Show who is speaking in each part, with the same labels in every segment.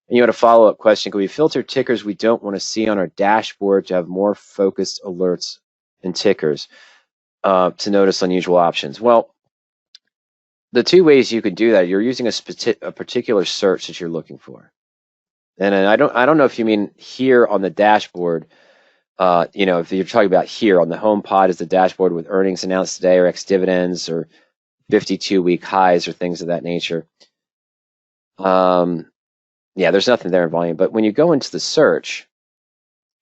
Speaker 1: And you had a follow-up question. Can we filter tickers we don't want to see on our dashboard to have more focused alerts and tickers to notice unusual options? Well, the two ways you can do that, you're using a particular search that you're looking for. And I don't know if you mean here on the dashboard, if you're talking about here on the home pod is the dashboard with earnings announced today or ex-dividends or 52-week highs or things of that nature. Yeah, there's nothing there in volume. But when you go into the search,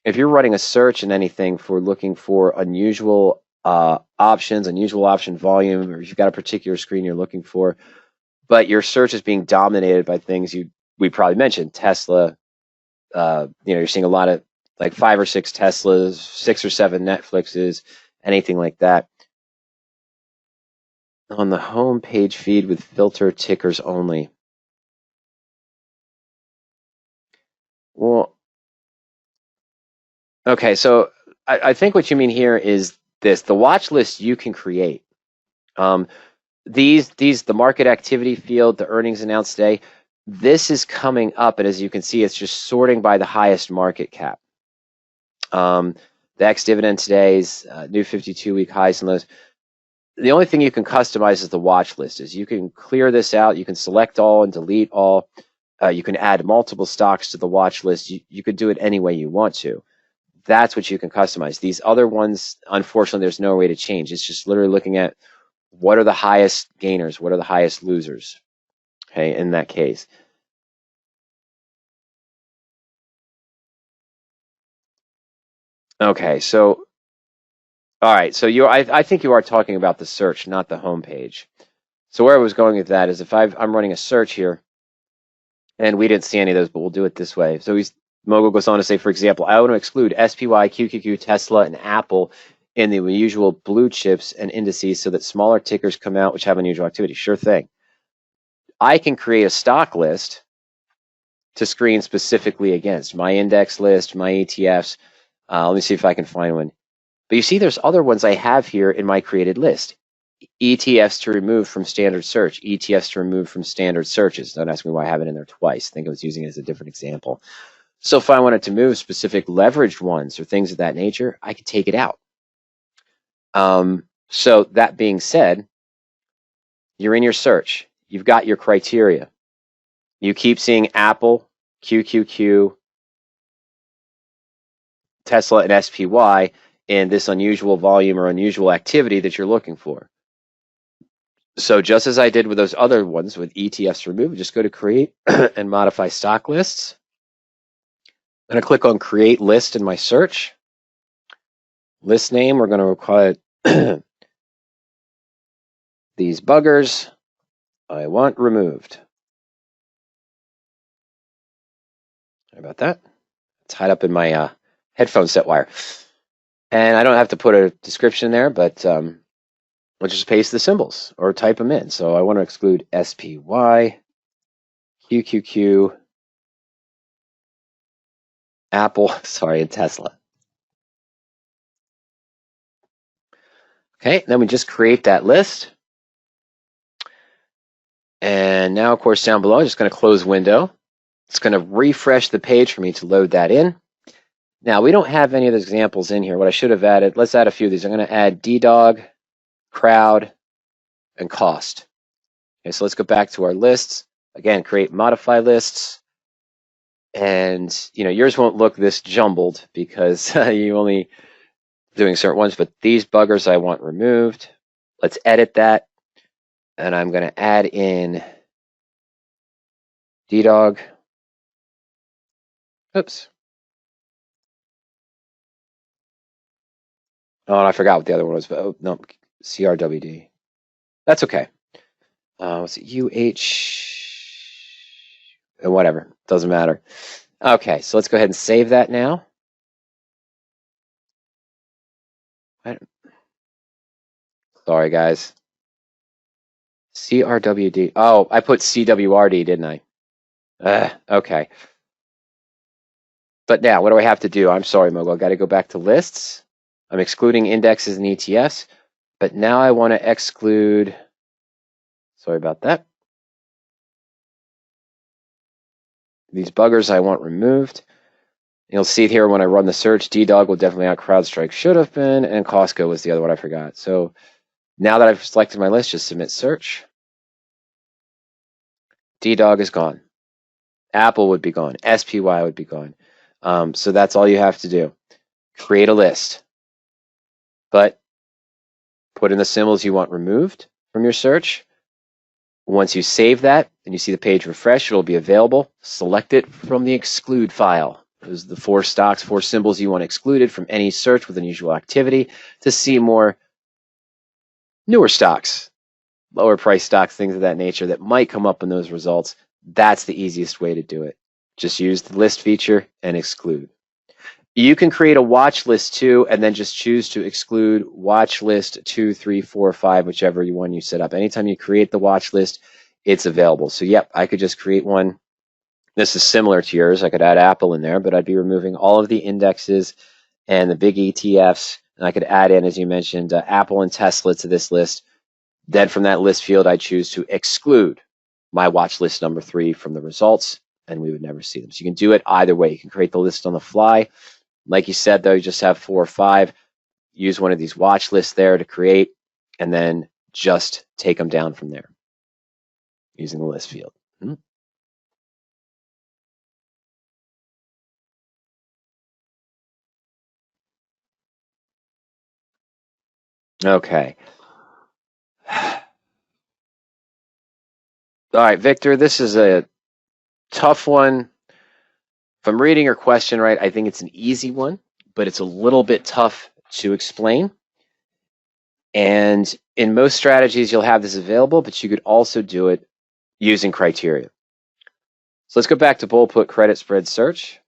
Speaker 1: if you're running a search in anything for looking for unusual options, unusual option volume, or if you've got a particular screen you're looking for, but your search is being dominated by things we probably mentioned, Tesla. You're seeing a lot of like 5 or 6 Teslas, 6 or 7 Netflixes, anything like that. On the home page feed with filter tickers only. Well, okay, so I think what you mean here is this: the watch list you can create. The market activity field, the earnings announced today, this is coming up, and as you can see, it's just sorting by the highest market cap. The ex-dividend today's new 52-week highs and lows. The only thing you can customize is the watch list. Is you can clear this out, you can select all and delete all. You can add multiple stocks to the watch list. You could do it any way you want to. That's what you can customize. These other ones, unfortunately, there's no way to change. It's just literally looking at what are the highest gainers, what are the highest losers, okay, in that case. Okay, so, all right, so I think you are talking about the search, not the home page. So where I was going with that is if I'm running a search here, and we didn't see any of those, but we'll do it this way. So Mogul goes on to say, for example, I want to exclude SPY, QQQ, Tesla, and Apple in the usual blue chips and indices so that smaller tickers come out which have unusual activity. Sure thing. I can create a stock list to screen specifically against my index list, my ETFs. Let me see if I can find one. But you see there's other ones I have here in my created list. ETFs to remove from standard search, ETFs to remove from standard searches. Don't ask me why I have it in there twice. I think I was using it as a different example. So if I wanted to move specific leveraged ones or things of that nature, I could take it out. So that being said, you're in your search. You've got your criteria. You keep seeing Apple, QQQ, Tesla, and SPY in this unusual volume or unusual activity that you're looking for. So just as I did with those other ones with ETFs removed, just go to create and modify stock lists. I'm going to click on create list in my search. List name, we're going to call it these buggers I want removed. Sorry about that. It's tied up in my headphone set wire. And I don't have to put a description there, but I'll just paste the symbols or type them in. So I want to exclude SPY, QQQ, Apple, sorry, and Tesla. Okay, then we just create that list. And now, of course, down below, I'm just going to close window. It's going to refresh the page for me to load that in. Now, we don't have any of the examples in here. What I should have added, let's add a few of these. I'm going to add DDOG, crowd, and cost. Okay, so let's go back to our lists. Again, create modify lists. And, yours won't look this jumbled because you only doing certain ones, but these buggers I want removed. Let's edit that. And I'm going to add in DDOG. Oops. Oh, and I forgot what the other one was. But, oh, no, CRWD. That's okay. What's it? UH and whatever. Doesn't matter. Okay, so let's go ahead and save that now. Sorry, guys. CRWD. Oh, I put CWRD, didn't I? Okay. But now, what do I have to do? I'm sorry, Mogul. I got to go back to lists. I'm excluding indexes and ETFs. But now I want to exclude, sorry about that, These buggers I want removed. You'll see it here when I run the search. DDOG will definitely out CrowdStrike should have been, and Costco was the other one I forgot. So now that I've selected my list, just submit search. DDOG is gone. Apple would be gone. SPY would be gone. So that's all you have to do. Create a list. But put in the symbols you want removed from your search. Once you save that and you see the page refresh, it'll be available. Select it from the exclude file. Those are the 4 stocks, 4 symbols you want excluded from any search with unusual activity to see more newer stocks, lower price stocks, things of that nature that might come up in those results. That's the easiest way to do it. Just use the list feature and exclude. You can create a watch list too, and then just choose to exclude watch list 2, 3, 4, 5, whichever one you set up. Anytime you create the watch list, it's available. So yep, I could just create one. This is similar to yours. I could add Apple in there, but I'd be removing all of the indexes and the big ETFs. And I could add in, as you mentioned, Apple and Tesla to this list. Then from that list field, I choose to exclude my watch list number 3 from the results, and we would never see them. So you can do it either way. You can create the list on the fly. Like you said, though, you just have 4 or 5. Use one of these watch lists there to create, and then just take them down from there using the list field. Okay. All right, Victor, this is a tough one. If I'm reading your question right, I think it's an easy one, but it's a little bit tough to explain. And in most strategies, you'll have this available, but you could also do it using criteria. So let's go back to bull put credit spread search.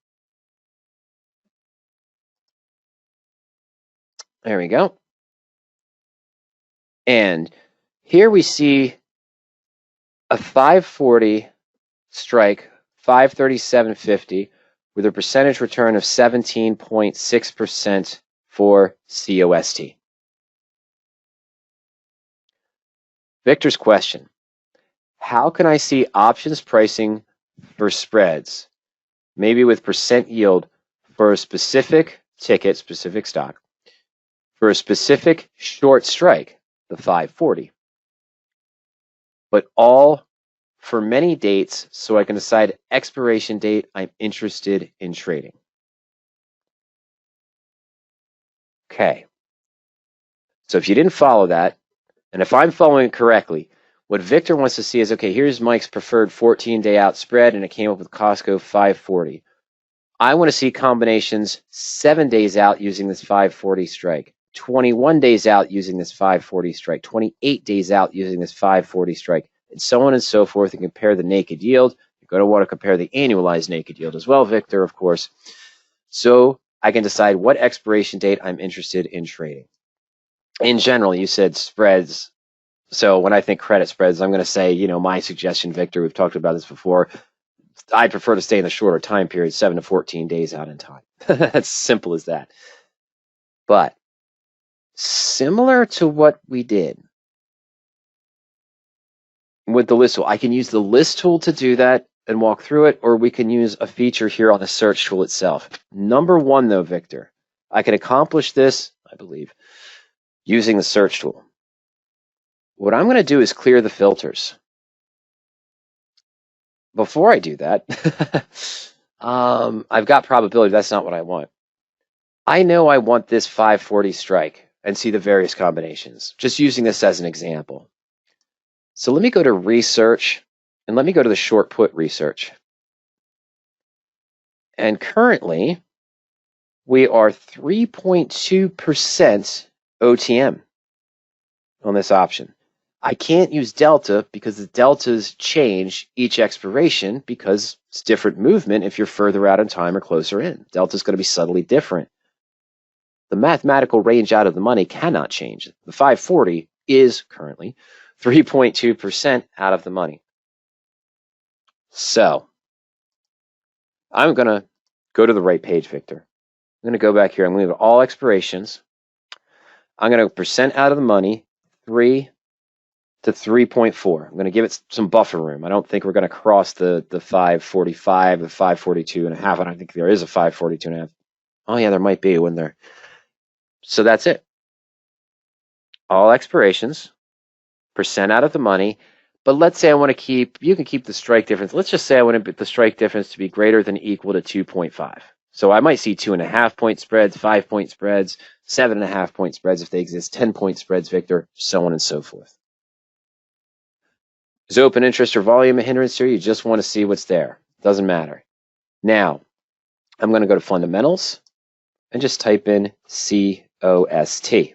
Speaker 1: There we go. And here we see a 540 strike, 537.50 with a percentage return of 17.6% for COST. Victor's question: how can I see options pricing for spreads, maybe with percent yield for a specific ticket, specific stock, for a specific short strike, the 540, but all for many dates so I can decide expiration date I'm interested in trading? Okay. So if you didn't follow that, and if I'm following it correctly, what Victor wants to see is, okay, here's Mike's preferred 14-day out spread, and it came up with Costco 540. I want to see combinations 7 days out using this 540 strike, 21 days out using this 540 strike, 28 days out using this 540 strike, and so on and so forth, and compare the naked yield. You're going to want to compare the annualized naked yield as well, Victor, of course. So I can decide what expiration date I'm interested in trading. In general, you said spreads. So when I think credit spreads, I'm going to say, my suggestion, Victor, we've talked about this before, I'd prefer to stay in the shorter time period, 7 to 14 days out in time. That's simple as that. But similar to what we did with the list tool, I can use the list tool to do that and walk through it, or we can use a feature here on the search tool itself. Number one, though, Victor, I can accomplish this, I believe, using the search tool. What I'm going to do is clear the filters. Before I do that, I've got probability. That's not what I want. I know I want this 540 strike and see the various combinations, just using this as an example. So let me go to research, and let me go to the short put research. And currently, we are 3.2% OTM on this option. I can't use delta because the deltas change each expiration because it's different movement if you're further out in time or closer in. Delta is going to be subtly different. The mathematical range out of the money cannot change. The 540 is currently 3.2% out of the money. So I'm going to go to the right page, Victor. I'm going to go back here. I'm going to go to all expirations. I'm going to percent out of the money, 3, to 3.4. I'm going to give it some buffer room. I don't think we're going to cross the 545, the 542 and a half. I don't think there is a 542 and a half. Oh yeah, there might be when there. So that's it. All expirations, percent out of the money. But let's say I want to keep, you can keep the strike difference. Let's just say I want the strike difference to be greater than or equal to 2.5. So I might see 2.5 point spreads, 5 point spreads, 7.5 point spreads if they exist, 10 point spreads, Victor, so on and so forth. Is open interest or volume a hindrance here? You just want to see what's there. Doesn't matter. Now, I'm going to go to fundamentals and just type in COST.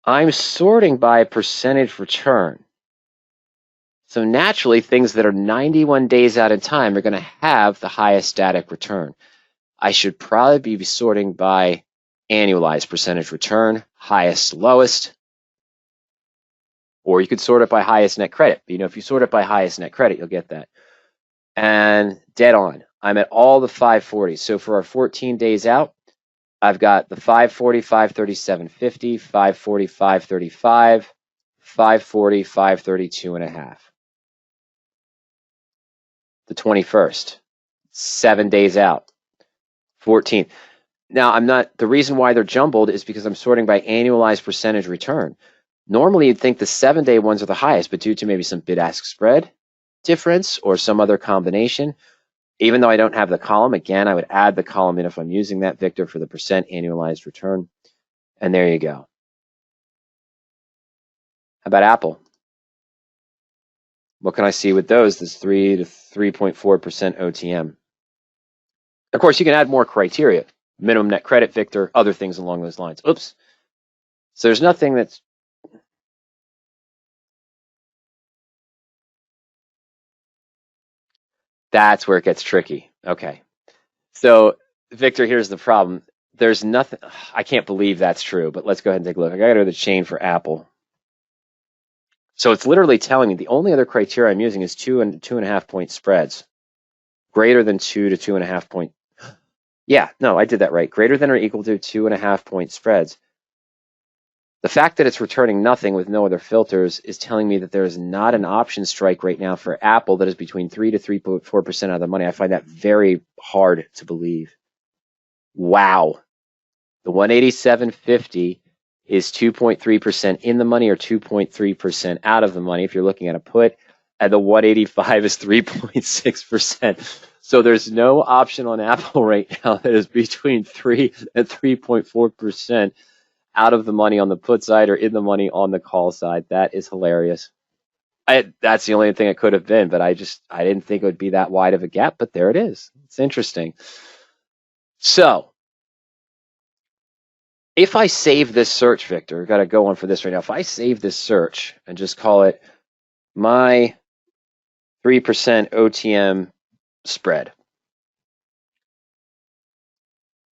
Speaker 1: I'm sorting by percentage return. So naturally, things that are 91 days out in time are going to have the highest static return. I should probably be sorting by annualized percentage return, highest, lowest, or you could sort it by highest net credit. You know, if you sort it by highest net credit, you'll get that. And dead on. I'm at all the 540s. So for our 14 days out, I've got the 540, 537.50, 540, 535, 540, 532 and a half. The 21st, 7 days out, 14th. Now, I'm not, the reason why they're jumbled is because I'm sorting by annualized percentage return. Normally, you'd think the 7-day ones are the highest, but due to maybe some bid-ask spread difference or some other combination, even though I don't have the column, again, I would add the column in if I'm using that, Victor, for the percent annualized return. And there you go. How about Apple? What can I see with those? This 3 to 3.4% OTM. Of course, you can add more criteria. Minimum net credit, Victor, other things along those lines. Oops. So there's nothing that's... That's where it gets tricky. Okay. So, Victor, here's the problem. There's nothing... I can't believe that's true, but let's go ahead and take a look. I got to go to the chain for Apple. So it's literally telling me the only other criteria I'm using is 2 and 2.5 point spreads. Greater than 2 to 2.5 point. Yeah, no, I did that right. Greater than or equal to 2.5 point spreads. The fact that it's returning nothing with no other filters is telling me that there is not an option strike right now for Apple that is between 3 to 3.4% out of the money. I find that very hard to believe. Wow. The 187.50 is 2.3% in the money or 2.3% out of the money if you're looking at a put, and the 185 is 3.6%. So there's no option on Apple right now that is between 3 and 3.4% out of the money on the put side or in the money on the call side. That is hilarious. That's the only thing it could have been, but I didn't think it would be that wide of a gap, but there it is. It's interesting. So if I save this search, Victor, I've got to go on for this right now. If I save this search and just call it my 3% OTM spread.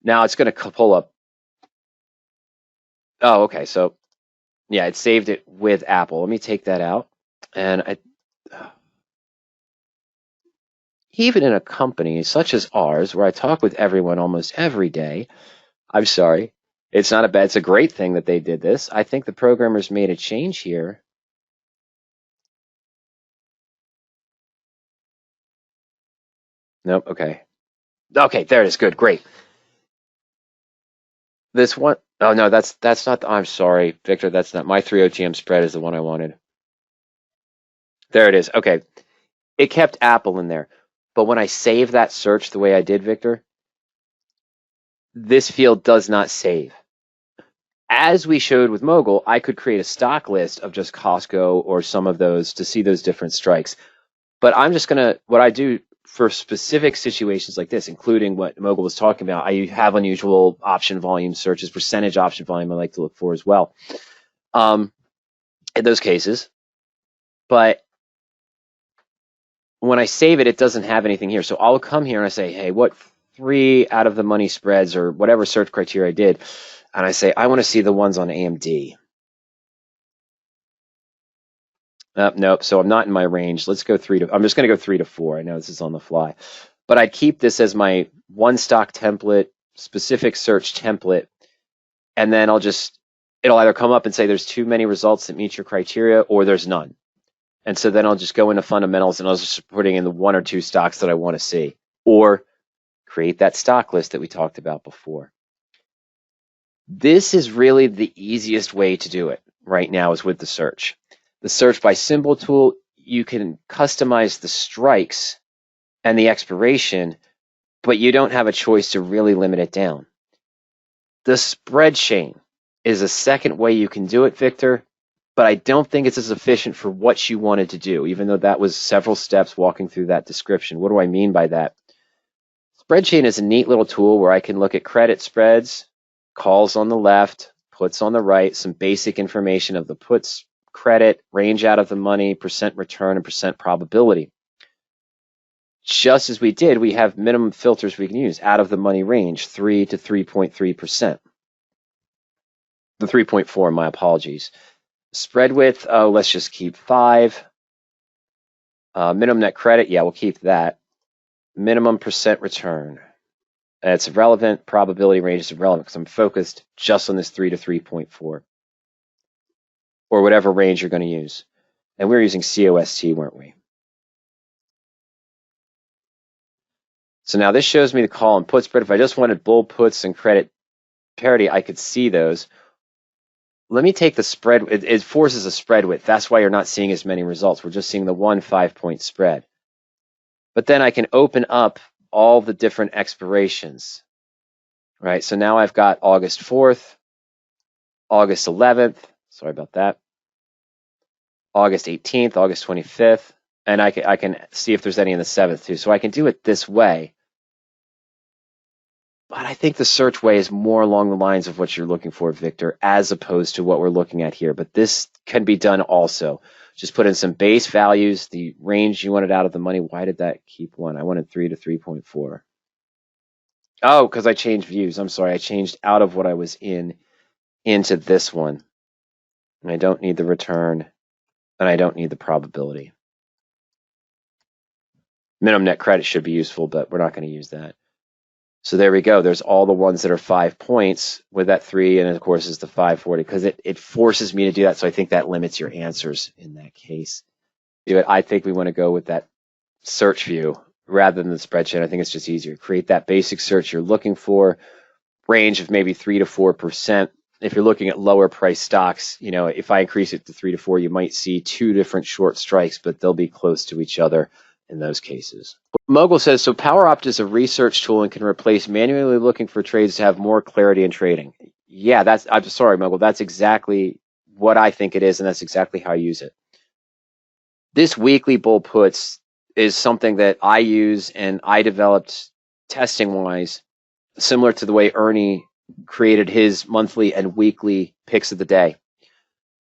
Speaker 1: Now it's going to pull up. Oh, okay. So yeah, it saved it with Apple. Let me take that out. And even in a company such as ours, where I talk with everyone almost every day, I'm sorry, it's not a bad, it's a great thing that they did this. I think the programmers made a change here. Nope, okay. Okay, there it is, good, great. This one, oh no, that's not, I'm sorry, Victor, that's not, my 3 OTM spread is the one I wanted. There it is, okay. It kept Apple in there, but when I save that search the way I did, Victor, this field does not save. As we showed with Mogul, I could create a stock list of just Costco or some of those to see those different strikes. But I'm just going to, what I do for specific situations like this, including what Mogul was talking about, I have unusual option volume searches, percentage option volume I like to look for as well in those cases. But when I save it, it doesn't have anything here. So I'll come here and I say, hey, what 3 out of the money spreads or whatever search criteria I did, and I say, I want to see the ones on AMD. Nope, so I'm not in my range. Let's go 3 to, I'm just going to go 3 to 4. I know this is on the fly. But I'd keep this as my one stock template, specific search template
Speaker 2: and then it'll either come up and say there's too many results that meet your criteria or there's none. And so then I'll just go into fundamentals and I'll just putting in the 1 or 2 stocks that I want to see, or create that stock list that we talked about before. This is really the easiest way to do it right now, is with the search. The search by symbol tool, you can customize the strikes and the expiration, but you don't have a choice to really limit it down. The spread chain is a second way you can do it, Victor, but I don't think it's as efficient for what you wanted to do, even though that was several steps walking through that description. What do I mean by that? Spread chain is a neat little tool where I can look at credit spreads, calls on the left, puts on the right, some basic information of the puts, credit, range out of the money, percent return, and percent probability. Just as we did, we have minimum filters we can use. Out of the money range, 3 to 3.3%. The 3.4, my apologies. Spread width, let's just keep 5. Minimum net credit, yeah, we'll keep that. Minimum percent return. It's irrelevant. Probability range is irrelevant because I'm focused just on this 3 to 3.4. Or whatever range you're going to use. And we were using COST, weren't we? So now this shows me the call and put spread. If I just wanted bull puts and credit parity, I could see those. Let me take the spread. It forces a spread width. That's why you're not seeing as many results. We're just seeing the 1 5-point spread. But then I can open up all the different expirations. Right, so now I've got August 4th, August 11th, sorry about that, August 18th, August 25th, and I can see if there's any in the 7th too. So I can do it this way. But I think the search way is more along the lines of what you're looking for, Victor, as opposed to what we're looking at here. But this can be done also. Just put in some base values, the range you wanted out of the money. Why did that keep 1? I wanted 3 to 3.4. Oh, because I changed views. I'm sorry. I changed out of what I was in into this one. And I don't need the return, and I don't need the probability. Minimum net credit should be useful, but we're not going to use that. So there we go. There's all the ones that are 5 points with that 3, and of course is the 540, because it forces me to do that. So I think that limits your answers in that case. I think we want to go with that search view rather than the spreadsheet. I think it's just easier. Create that basic search you're looking for, range of maybe 3 to 4%. If you're looking at lower price stocks, if I increase it to 3 to 4, you might see 2 different short strikes, but they'll be close to each other in those cases. Mogul says, so PowerOpt is a research tool and can replace manually looking for trades to have more clarity in trading. Yeah, I'm sorry, Mogul. That's exactly what I think it is, and that's exactly how I use it. This weekly bull puts is something that I use and I developed testing-wise, similar to the way Ernie created his monthly and weekly picks of the day.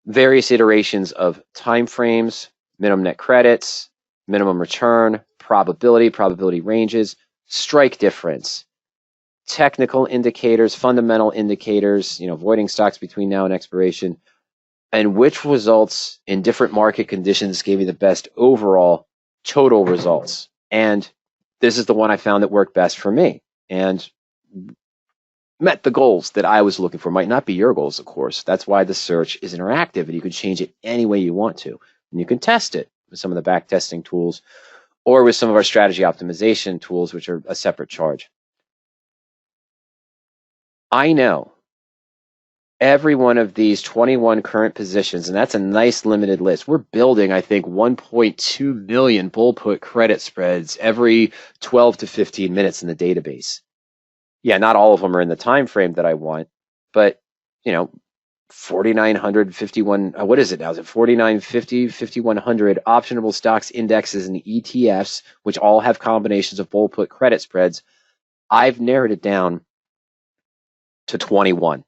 Speaker 2: Various iterations of time frames, minimum net credits, minimum return, probability ranges, strike difference, technical indicators, fundamental indicators, avoiding stocks between now and expiration, and which results in different market conditions gave me the best overall total results. And this is the one I found that worked best for me and met the goals that I was looking for. Might not be your goals, of course. That's why the search is interactive and you can change it any way you want to. And you can test it with some of the back testing tools or with some of our strategy optimization tools, which are a separate charge. I know every one of these 21 current positions, and that's a nice limited list. We're building, I think, 1.2 million bull put credit spreads every 12 to 15 minutes in the database. Yeah, not all of them are in the time frame that I want, but 4,900, 51, what is it now? Is it 4,950, 5,100 optionable stocks, indexes, and ETFs, which all have combinations of bull put credit spreads? I've narrowed it down to 21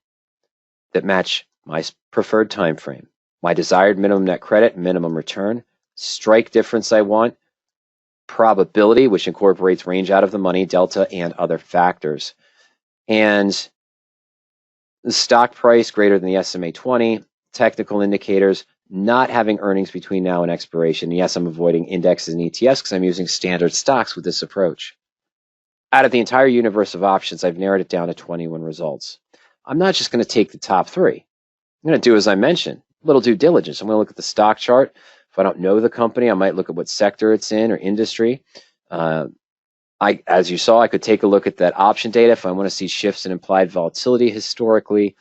Speaker 2: that match my preferred time frame, my desired minimum net credit, minimum return, strike difference I want, probability, which incorporates range out of the money, delta, and other factors. And the stock price greater than the SMA 20, technical indicators, not having earnings between now and expiration. Yes, I'm avoiding indexes and ETFs because I'm using standard stocks with this approach. Out of the entire universe of options, I've narrowed it down to 21 results.
Speaker 1: I'm not just going to take the top 3. I'm going to do as I mentioned, a little due diligence. I'm going to look at the stock chart. If I don't know the company, I might look at what sector it's in or industry. As you saw, I could take a look at that option data if I want to see shifts in implied volatility historically.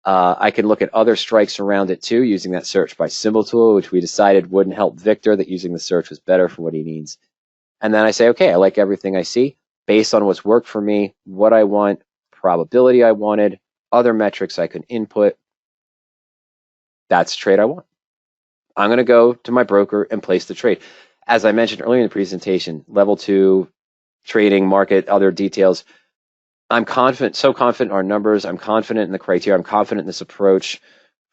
Speaker 1: I can look at other strikes around it too, using that search by symbol tool, which we decided wouldn't help Victor, that using the search was better for what he needs. And then I say, okay, I like everything I see based on what's worked for me, what I want, probability I wanted, other metrics I can input. That's the trade I want. I'm going to go to my broker and place the trade. As I mentioned earlier in the presentation, level 2, trading, market, other details. I'm confident, so confident in our numbers. I'm confident in the criteria. I'm confident in this approach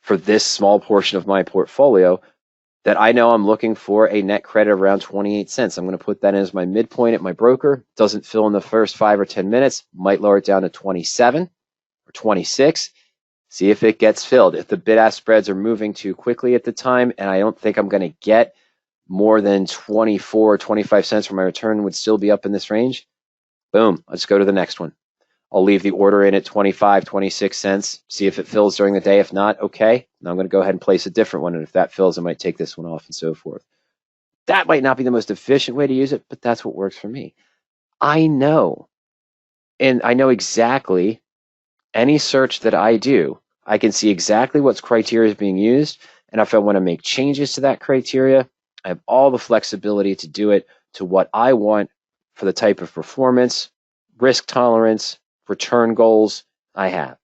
Speaker 1: for this small portion of my portfolio that I know I'm looking for a net credit of around 28 cents. I'm going to put that in as my midpoint at my broker. Doesn't fill in the first 5 or 10 minutes. Might lower it down to 27 or 26. See if it gets filled. If the bid-ask spreads are moving too quickly at the time, and I don't think I'm going to get more than 24 or 25 cents for my return would still be up in this range, boom, let's go to the next one. I'll leave the order in at 25, 26 cents, see if it fills during the day. If not, okay. Now I'm going to go ahead and place a different one. And if that fills, I might take this one off and so forth. That might not be the most efficient way to use it, but that's what works for me. I know, and I know exactly any search that I do, I can see exactly what criteria is being used. And if I want to make changes to that criteria, I have all the flexibility to do it to what I want for the type of performance, risk tolerance, return goals I have.